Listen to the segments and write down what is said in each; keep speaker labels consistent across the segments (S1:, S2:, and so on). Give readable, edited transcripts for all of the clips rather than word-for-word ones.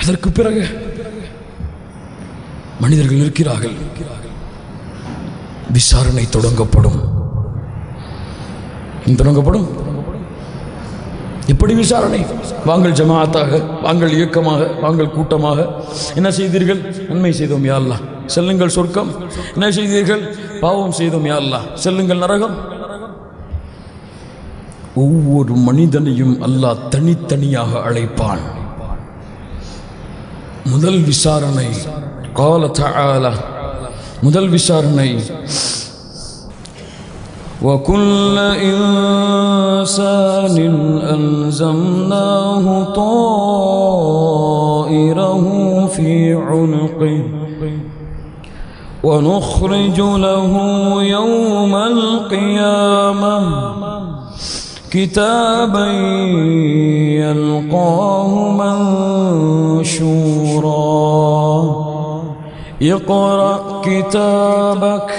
S1: அதற்கு பிறகு மனிதர்கள் இருக்கிறார்கள், விசாரணை தொடங்கப்படும். எப்படி விசாரணை? வாங்கள் ஜமாஅத்தாக, வாங்கள் இயக்கமாக, வாங்கள் கூட்டமாக. என்ன செய்தீர்கள்? நன்மை செய்தோம் யா அல்லாஹ், செல்லுங்கள் சொர்க்கம். என்ன செய்தீர்கள்? பாவம் செய்தோம் யா அல்லாஹ், செல்லுங்கள் நரகம். ஒவ்வொரு மனிதனையும் அல்லாஹ் தனித்தனியாக அழைப்பான். முதல் விசாரணை قال تعالى முதல் விசாரணை وكل إنسان ألزمناه طائره في عنقه ونخرج له يوم القيامة كتابا يلقاه منشورا اقرأ كتابك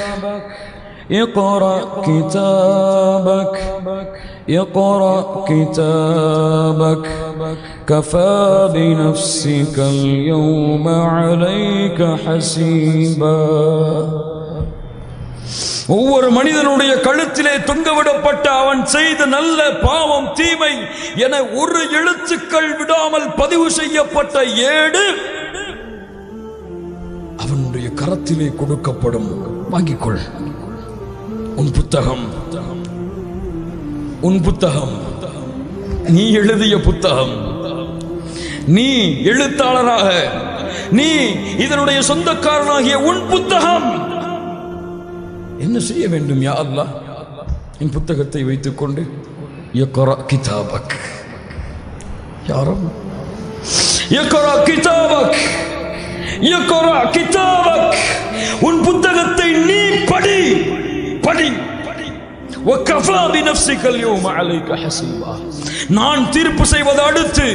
S1: اقرأ كتابك اقرأ كتابك كفى بنفسك اليوم عليك حسيبا. ஒவ்வொரு மனிதனுடைய கழுத்திலே தொங்கவிடப்பட்ட அவன் செய்த நல்ல பாவம் தீமை என ஒரு எழுத்துக்கள் விடாமல் பதிவு செய்யப்பட்ட ஏடு அவனுடைய கரத்திலே கொடுக்கப்படும். வாங்கிக்கொள். உன் புத்தகம், நீ எழுதிய புத்தகம், நீ எழுத்தாளராக, நீ இதனுடைய சொந்தக்காரனாகிய உன் புத்தகம். என்ன செய்ய வேண்டும் யா அல்லாஹ்? என் புத்தகத்தை வைத்துக் கொண்டு இக்ரா கிதாபக், யாரும் இக்ரா கிதாபக், இக்ரா கிதாபக், உன் புத்தகத்தை நீ படி. وكفى بنفسك اليوم عليك حسيبا. நான் தீர்ப்பு செய்வது அடுத்து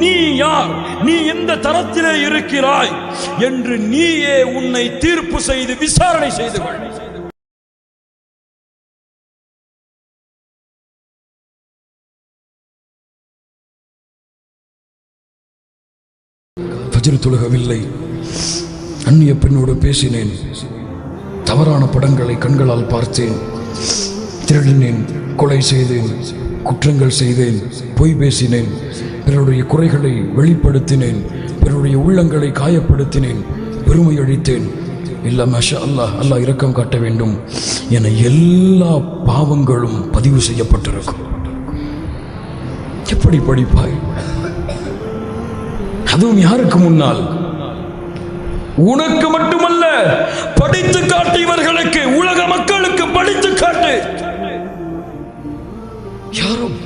S1: நீ யார், நீ எந்த தரத்திலே இருக்கிறாய் என்று நீயே உன்னை தீர்ப்பு செய்து விசாரணை செய்து கொள். ஃபஜ்ர் தொழுகவில்லை, அந்நிய பெண்ணோடு பேசினேன், தவறான படங்களை கண்களால் பார்த்தேன், திருடினேன், கொலை செய்தேன், குற்றங்கள் செய்தேன், பொய் பேசினேன், பிறருடைய குறைகளை வெளிப்படுத்தினேன், பிறருடைய உள்ளங்களை காயப்படுத்தினேன், பெருமை அழித்தேன். இல்ல மாஷா அல்லாஹ், அல்லாஹ் இரக்கம் காட்ட வேண்டும் என எல்லா பாவங்களும் பதிவு செய்யப்பட்டிருக்கும். எப்படி படிப்பாய்? அதுவும் யாருக்கு முன்னால்? உனக்கு மட்டுமல்ல, படித்து காட்டு, இவர்களுக்கு, உலக மக்களுக்கு படித்து காட்டு. யாரும்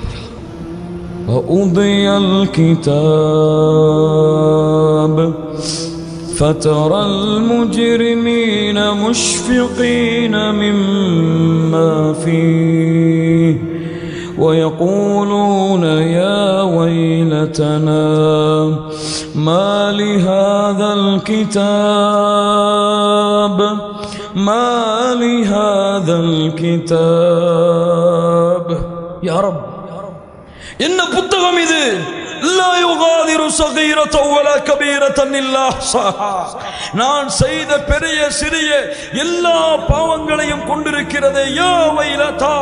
S1: وَأُوذِيَ الْكِتَابَ فَتَرَى الْمُجْرِمِينَ مُشْفِقِينَ مِمَّا فِيهِ وَيَقُولُونَ يَا وَيْلَتَنَا مَا لِهَذَا الْكِتَابِ مَا لِهَذَا الْكِتَابِ. يا رب, என்ன புத்தகம் இது? லா யுகாதிரு ஸகீரத்தன் வலா கபீரத்தன் இல்லா அஹ்ஸாஹா. நான் செய்த பெரிய சிறிய எல்லா பாவங்களையும் கொண்டிருக்கிறதே. யா வைலதா,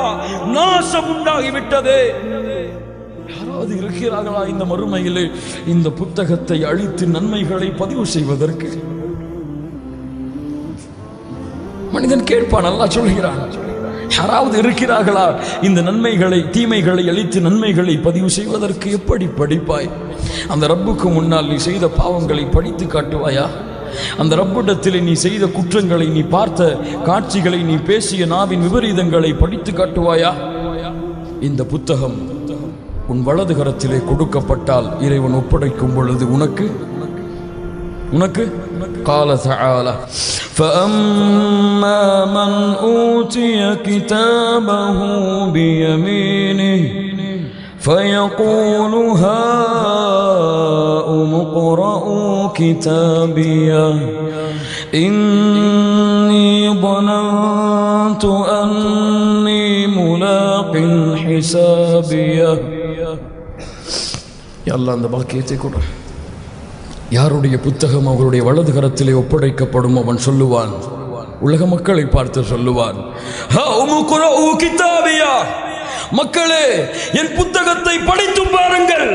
S1: நாசம் உண்டாகிவிட்டதே. யாராவது இருக்கிறார்களா இந்த மறுமையிலே இந்த புத்தகத்தை அழித்து நன்மைகளை பதிவு செய்வதற்கு? மனிதன் கேட்பான், அல்லாஹ் சொல்கிறான், யாராவது இருக்கிறார்களா இந்த நன்மைகளை தீமைகளை அழித்து நன்மைகளை பதிவு செய்வதற்கு? எப்படி படிப்பாய்? அந்த ரப்புக்கு முன்னால் நீ செய்த பாவங்களை படித்து காட்டுவாயா? அந்த ரப்பிடத்தில் நீ செய்த குற்றங்களை, நீ பார்த்த காட்சிகளை, நீ பேசிய நாவின் விபரீதங்களை படித்து காட்டுவாயா? இந்த புத்தகம் உன் வலது கரத்திலே கொடுக்கப்பட்டால் இறைவன் ஒப்படைக்கும் பொழுது உனக்கு قال تعالى فأما من أوتي كتابه بيمينه فيقول هاؤم اقرءوا كتابيه إني ظننت أني ملاق حسابيه. يا الله அந்த பாக்கியத்தை கொடு. யாருடைய புத்தகம் அவருடைய வலது கரத்திலே ஒப்படைக்கப்படும் அவன் சொல்லுவான், உலக மக்களை பார்த்து சொல்லுவான், மக்களே என் புத்தகத்தை படித்து பாருங்கள்.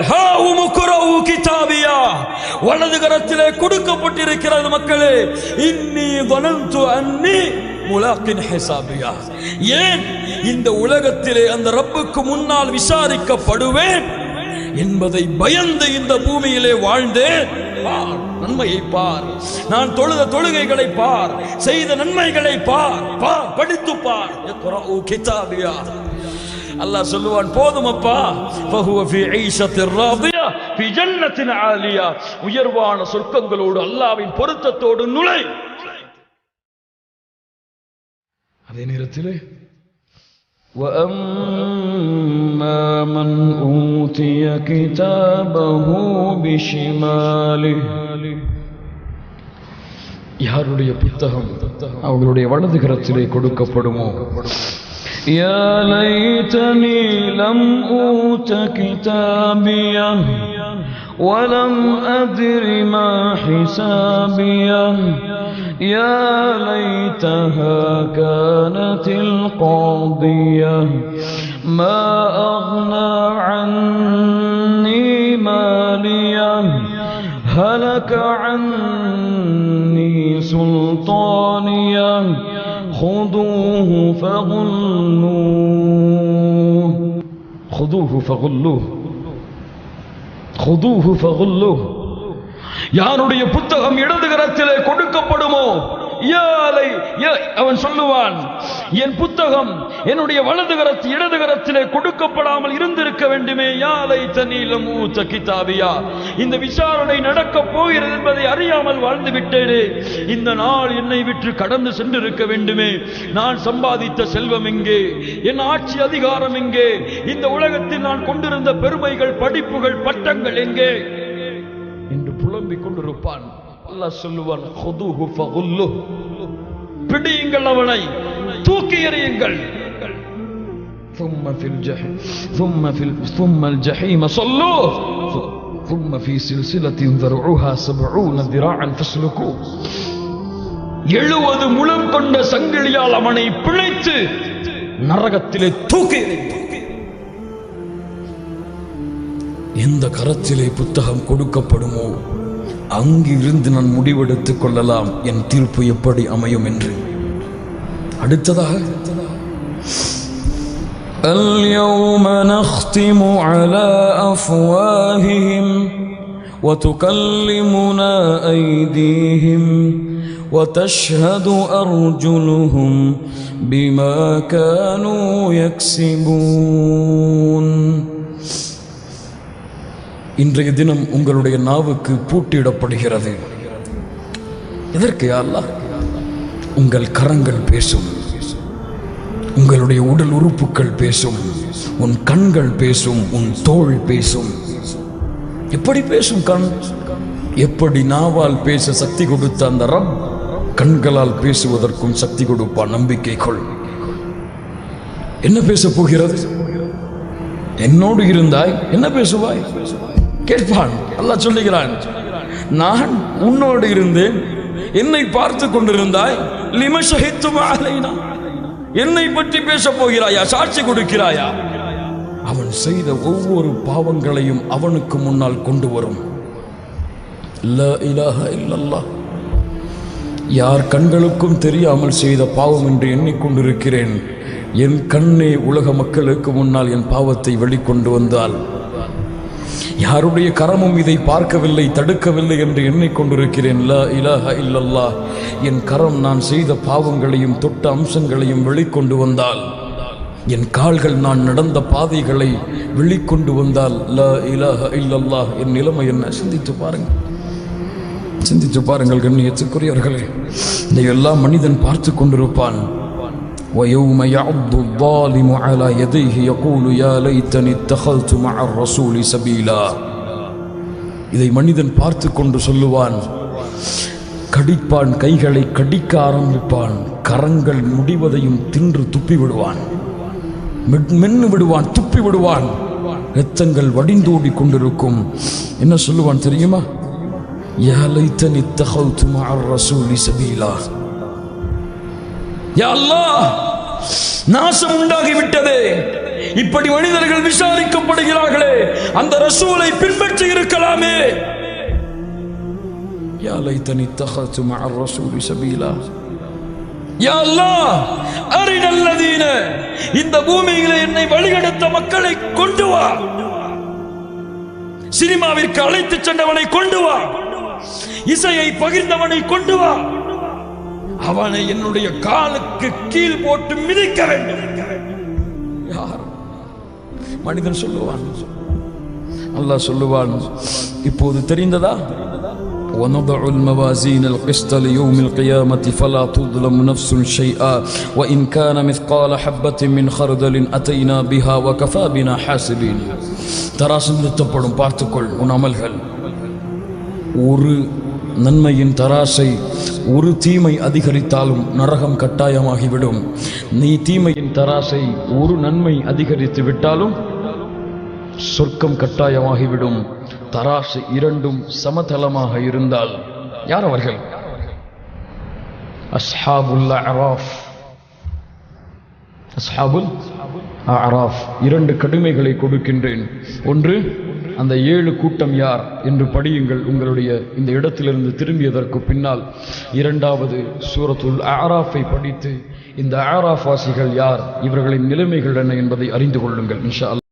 S1: வலது கரத்திலே கொடுக்கப்பட்டிருக்கிறது. மக்களே, இன்னி வனந்து அன்னி முலாக்கின் ஹிசாபியா, ஏன் இந்த உலகத்திலே அந்த ரப்புக்கு முன்னால் விசாரிக்கப்படுவேன் என்பதை பயந்து இந்த பூமியிலே வாழ்ந்தேன். நன்மையை பார், நான் தொழுத தொழுகைகளை பார், செய்த நன்மைகளை பார், படித்து பார். அல்லாஹ் சொல்லுவான், போதுமப்பா, ஃபஹுவ ஃபீ ஈஷத்திர் ராதியா ஃபீ ஜன்னத்தின் ஆலியா, உயர்வான சொர்க்கங்களோடு அல்லாஹ்வின் பொருத்தத்தோடு நுழை. அதே நேரத்திலே وَأَمَّا مَنْ أُوتِيَ كِتَابَهُ بِشِمَالِهِ, யாருடைய புத்தகம் அவர்களுடைய வலது கரத்திலே கொடுக்கப்படுமோ, யா லைதனி லம் ஊத கிதாபியா وَلَمْ أَدْرِ مَا حِسَابِيَهْ يَا لَيْتَهَا كَانَتِ الْقَاضِيَةَ مَا أَغْنَى عَنِّي مَالِيَهْ هَلَكَ عَنِّي سُلْطَانِيَهْ خُذُوهُ فَغُلُّوهُ خُذُوهُ فَغُلُّوهُ خذوه فغلوه. யாருடைய புத்தகம் இடது கரத்திலே கொடுக்கப்படுமோ, அவன் சொல்லுவான், என் புத்தகம் என்னுடைய வலது கரத்து இடது கரத்திலே கொடுக்கப்படாமல் இருந்திருக்க வேண்டுமே. யா லைதனி லம் ஊத கிதாபியா, இந்த விசாரணை நடக்கப் போகிறது என்பதை அறியாமல் வாழ்ந்து விட்டேனே. இந்த நாள் என்னை விட்டு கடந்து சென்றிருக்க வேண்டுமே. நான் சம்பாதித்த செல்வம் எங்கே, என் ஆட்சி அதிகாரம் எங்கே, இந்த உலகத்தில் நான் கொண்டிருந்த பெருமைகள், படிப்புகள், பட்டங்கள் எங்கே என்று புலம்பிக் கொண்டிருப்பான். அல்லாஹ் சொல்லுவான், خذوه فغلوه, பிடியுங்கள், அவனை தூக்கி எறியுங்கள். ثم الجحيم صلوه ثم في سلسلة ذرعها 70 ذراعا فاسلكوه. 70 முழம் கொண்ட சங்கிலியால் அவனை பிழைத்து நரகத்திலே தூக்கி எறியுங்கள். எந்த கரத்திலே புத்தகம் கொடுக்கப்படுமோ அங்கிருந்து நான் முடிவெடுத்துக் கொள்ளலாம் என் தீர்ப்பு எப்படி அமையும் என்று. அடுத்ததாக, اليوم نختم على أفواههم وتكلمنا أيديهم وتشهد أرجلهم بما كانوا يكسبون. இன்றைய தினம் உங்களுடைய நாவுக்கு பூட்டிடப்படுகிறது. எதற்கு யா அல்லாஹ்? உங்கள் கரங்கள் பேசும், உங்களுடைய உடல் உறுப்புகள் பேசும், உன் கண்கள் பேசும், உன் தோள் பேசும். எப்படி பேசும் கண்? எப்படி நாவால் பேச சக்தி கொடுத்த அந்த ரப் கண்களால் பேசுவதற்கும் சக்தி கொடுப்பான். நம்பிக்கை கொள். என்ன பேச போகிறது? என்னோடு இருந்தாய், என்ன பேசுவாய் கேட்பான். அல்லாஹ் சொல்லுகிறான், நான் உன்னோடு இருந்தேன், என்னை பார்த்து கொண்டிருந்தாய். லிம ஷஹித்தும் அலைனா, என்னை பற்றி பேச போகிறாயா, சாட்சி கொடுக்கிறாயா? அவன் செய்த ஒவ்வொரு பாவங்களையும் அவனுக்கு முன்னால் கொண்டு வரும். லா இலாஹ இல்லல்லாஹ். யார் கண்களுக்கும் தெரியாமல் செய்த பாவம் என்று எண்ணிக்கொண்டிருக்கிறேன். என் கண்ணே உலக மக்களுக்கு முன்னால் என் பாவத்தை வெளிக்கொண்டு வந்தால், யாருடைய கரமும் இதை பார்க்கவில்லை, தடுக்கவில்லை என்று எண்ணிக்கொண்டிருக்கிறேன். லா இலாஹ இல்லல்லாஹ். என் கரம் நான் செய்த பாவங்களையும் தொட்ட அம்சங்களையும் வெளிக்கொண்டு வந்தால், என் கால்கள் நான் நடந்த பாதைகளை வெளிக்கொண்டு வந்தால், லா இலாஹ இல்லல்லாஹ், என் நிலைமை என்ன? சிந்தித்து பாருங்கள், சிந்தித்து பாருங்கள் கண்ணியத்துக்குரியவர்களே. இதையெல்லாம் மனிதன் பார்த்து கொண்டிருப்பான். وَيَوْمَ يَعُضُّ الظَّالِمُ عَلَى يَدَيْهِ يَقُولُ يَا لَيْتَنِي اتَّخَذْتُ مَعَ الرَّسُولِ سَبِيلًا. இதை மனிதன் பார்த்து கொண்டு சொல்லுவான், கடிப்பான், கைகளை கடிக்க ஆரம்பிப்பான், கரங்கள் முடிவதையும் தின்று துப்பி விடுவான், மென்னு விடுவான், துப்பி விடுவான், இரத்தங்கள் வடிந்தோடி கொண்டிருக்கும். என்ன சொல்லுவான் தெரியுமா? யா லைத்தனி இத்தகல்து மஅர் ரசூலி சபீலா. யா அல்லாஹ், நாசம் உண்டாகிவிட்டதே, இப்படி மனிதர்கள் விசாரிக்கப்படுகிறார்களே, அந்த ரசூலை பின்பற்றி இருக்கலாமே. யா லைத்தனி இத்தகல்து மஅர் ரசூலி சபீலா. யா அல்லாஹ், அரினல் லதீன, இந்த பூமியிலே என்னை வழிகெடுத்த மக்களை கொண்டு வா. சினிமாவிற்கு அழைத்துச் சென்றவனை கொண்டு வா, இசையை பகிர்ந்தவனை கொண்டு வா, அவனை என்னுடைய காலுக்கு கீழ் போட்டு மிதிக்க வேண்டும். யார்? மனிதன் சொல்லுவான். அல்லாஹ் சொல்லுவான், இப்போது தெரிந்ததா? وَنَضَعُ الْمَوَازِينَ الْقِسْطَ لِيَوْمِ الْقِيَامَةِ فَلَا تُظْلَمُ نَفْسٌ شَيْئًا وَإِنْ كَانَ مِثْقَالَ حَبَّةٍ مِنْ خَرْدَلٍ أَتَيْنَا بِهَا وَكَفَى بِنَا حَاسِبِينَ. தராசு நிறுத்தப்படும், பார்த்துக்கொள் உன் அமல்கள். ஒரு நன்மையின் தராசை ஒரு தீமை அதிகரித்தாலும் நரகம் கட்டாயமாகிவிடும். நீ தீமையின் தராசை ஒரு நன்மை அதிகரித்து விட்டாலும் சொர்க்கம் கட்டாயமாகிவிடும். தராசு இரண்டும் சமதளமாக இருந்தால் யார் அவர்கள்? அஸ்ஹாபுல் அஅராஃப். அஸ்ஹாபுல் அஅராஃப். இரண்டு கடுமைகளை கொடுக்கின்றேன். ஒன்று, அந்த 7 கூட்டம் யார் என்று படியுங்கள் உங்களுடைய இந்த இடத்திலிருந்து திரும்பியதற்கு பின்னால். இரண்டாவது, சூரத்துல் அஅராஃபை படித்து இந்த அஅராஃப் வாசிகள் யார், இவர்களின் நிலைமைகள் என்ன என்பதை அறிந்து கொள்ளுங்கள் இன்ஷா அல்லாஹ்.